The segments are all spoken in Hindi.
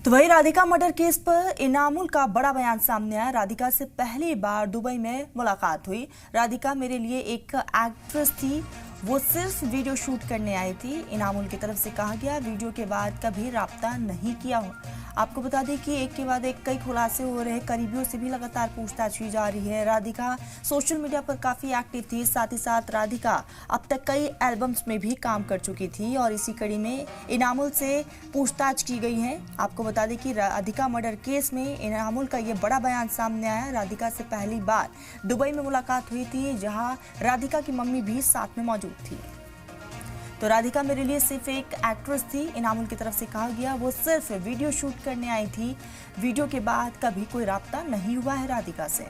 तो वही राधिका मर्डर केस पर इनामुल का बड़ा बयान सामने आया। राधिका से पहली बार दुबई में मुलाकात हुई। राधिका मेरे लिए एक एक्ट्रेस थी, वो सिर्फ वीडियो शूट करने आई थी। इनामुल की तरफ से कहा गया वीडियो के बाद कभी राब्ता नहीं किया हो। आपको बता दें कि एक के बाद एक कई खुलासे हो रहे हैं। करीबियों से भी लगातार पूछताछ की जा रही है। राधिका सोशल मीडिया पर काफ़ी एक्टिव थी। साथ ही साथ राधिका अब तक कई एल्बम्स में भी काम कर चुकी थी और इसी कड़ी में इनामुल से पूछताछ की गई है। आपको बता दें कि राधिका मर्डर केस में इनामुल का ये बड़ा बयान सामने आया। राधिका से पहली बार दुबई में मुलाकात हुई थी, जहां राधिका की मम्मी भी साथ में मौजूद थी। तो राधिका मेरे लिए सिर्फ एक एक्ट्रेस थी, इनामुल की तरफ से कहा गया। वो सिर्फ वीडियो शूट करने आई थी। वीडियो के बाद कभी कोई राब्ता नहीं हुआ है राधिका से।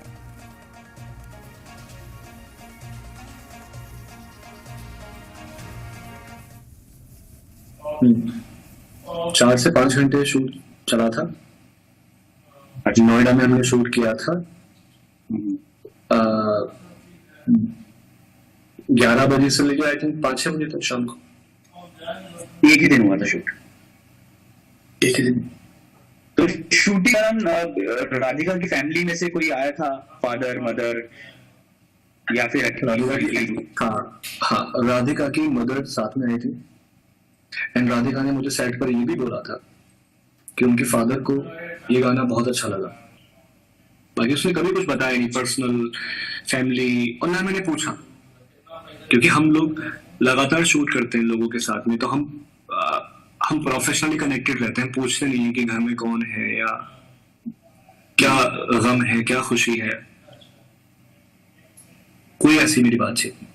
4 से 5 घंटे शूट चला था। नोएडा में हमने शूट किया था। 11 बजे से लेकर आई थिंक 5-6 बजे तक शाम को। एक ही दिन हुआ था शूट? एक ही दिन। तो शूटिंग दौरान राधिका की फैमिली में से कोई आया था, फादर मदर या फिर हाँ, राधिका की मदर साथ में आई थी। एंड राधिका ने मुझे सेट पर ये भी बोला था कि उनके फादर को ये गाना बहुत अच्छा लगा। बाकी उसने कभी कुछ बताया नहीं, पर्सनल, फैमिली, और ना मैंने पूछा, क्योंकि हम लोग लगातार शूट करते हैं लोगों के साथ में, तो हम प्रोफेशनली कनेक्टेड रहते हैं। पूछते नहीं है कि घर में कौन है या क्या गम है, क्या खुशी है। कोई ऐसी मेरी बातचीत नहीं।